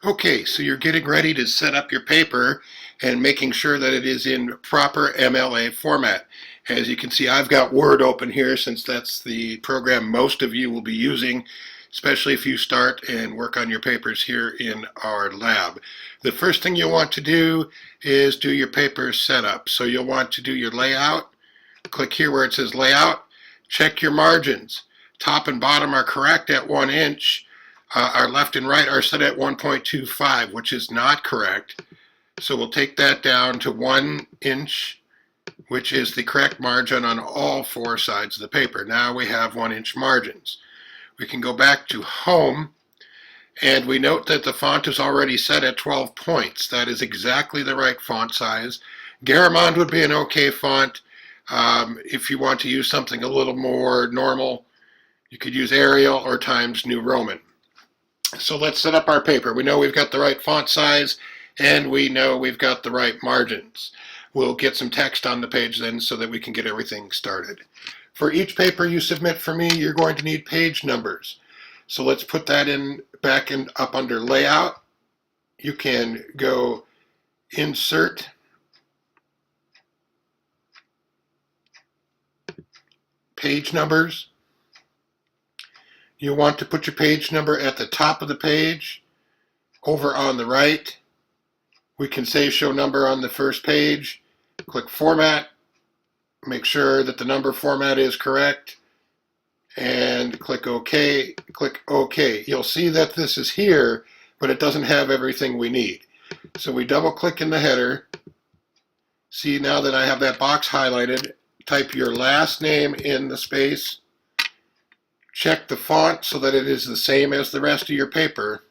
Okay, so you're getting ready to set up your paper and making sure that it is in proper MLA format. As you can see, I've got Word open here since that's the program most of you will be using, especially if you start and work on your papers here in our lab. The first thing you'll want to do is do your paper setup. So you'll want to do your layout. Click here where it says layout. Check your margins. Top and bottom are correct at 1 inch. Our left and right are set at 1.25, which is not correct. So we'll take that down to 1 inch, which is the correct margin on all 4 sides of the paper. Now we have 1 inch margins. We can go back to Home, and we note that the font is already set at 12 points. That is exactly the right font size. Garamond would be an okay font. If you want to use something a little more normal, you could use Arial or Times New Roman. So let's set up our paper. We know we've got the right font size, and we know we've got the right margins. We'll get some text on the page then so that we can get everything started. For each paper you submit for me, you're going to need page numbers. So let's put that in back and up under Layout. You can go Insert, Page Numbers. You want to put your page number at the top of the page, over on the right. We can say show number on the first page. Click Format. Make sure that the number format is correct. And click OK. Click OK. You'll see that this is here, but it doesn't have everything we need. So we double click in the header. See, now that I have that box highlighted, type your last name in the space. Check the font so that it is the same as the rest of your paper.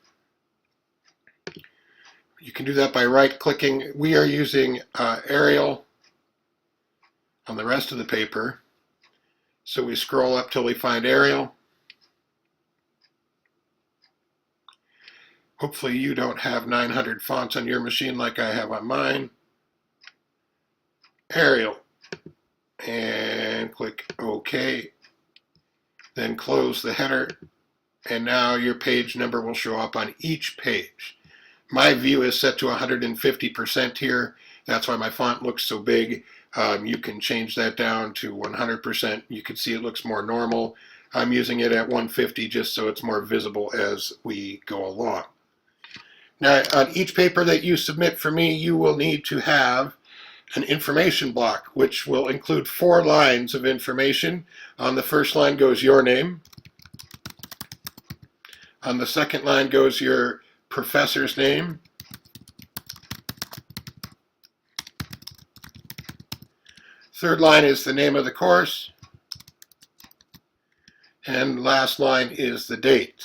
You can do that by right-clicking. We are using Arial on the rest of the paper. So we scroll up till we find Arial. Hopefully you don't have 900 fonts on your machine like I have on mine. Arial. And click OK. Then close the header, and now your page number will show up on each page. My view is set to 150% here. That's why my font looks so big. You can change that down to 100%. You can see it looks more normal. I'm using it at 150 just so it's more visible as we go along. Now, on each paper that you submit for me, you will need to have an information block, which will include 4 lines of information. On the first line goes your name. On the second line goes your professor's name. Third line is the name of the course. And last line is the date.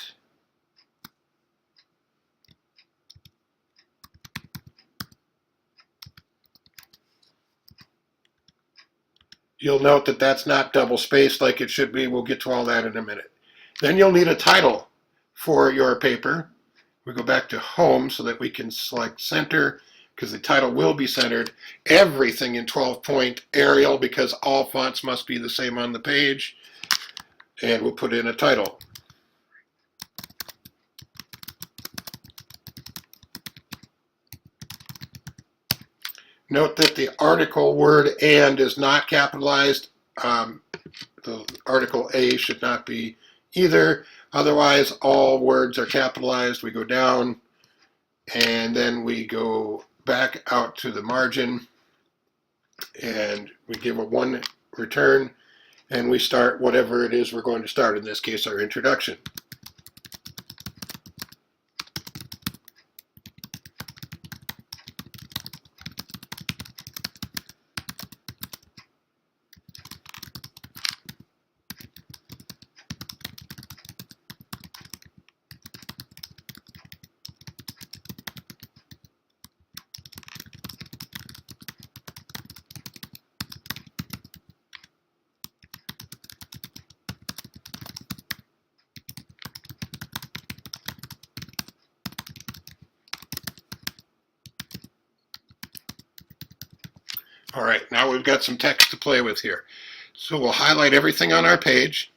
You'll note that that's not double spaced like it should be. We'll get to all that in a minute. Then you'll need a title for your paper. We go back to Home so that we can select Center, because the title will be centered. Everything in 12-point Arial, because all fonts must be the same on the page. And we'll put in a title. Note that the article word "and" is not capitalized. The article "a" should not be either. Otherwise, all words are capitalized. We go down, and then we go back out to the margin, and we give a 1 return, and we start whatever it is we're going to start, in this case, our introduction. All right, now we've got some text to play with here. So we'll highlight everything on our page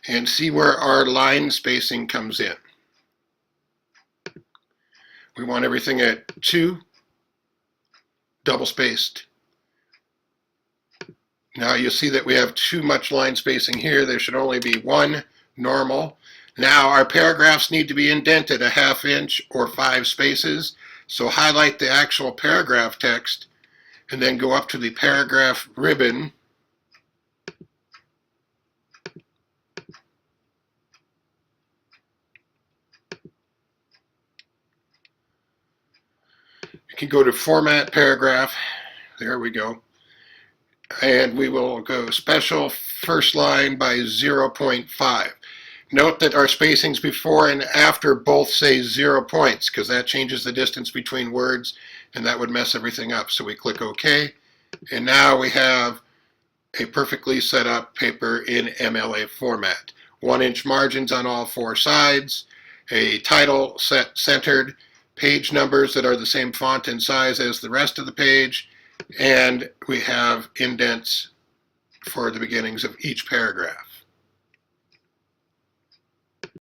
and see where our line spacing comes in. We want everything at 2, double spaced. Now you'll see that we have too much line spacing here. There should only be 1 normal. Now our paragraphs need to be indented a 1/2 inch or 5 spaces. So highlight the actual paragraph text and then go up to the paragraph ribbon. You can go to Format Paragraph. There we go. And we will go special first line by 0.5. Note that our spacings before and after both say 0 points, because that changes the distance between words and that would mess everything up. So we click OK, and now we have a perfectly set up paper in MLA format. 1-inch margins on all 4 sides, a title set centered, page numbers that are the same font and size as the rest of the page, and we have indents for the beginnings of each paragraph.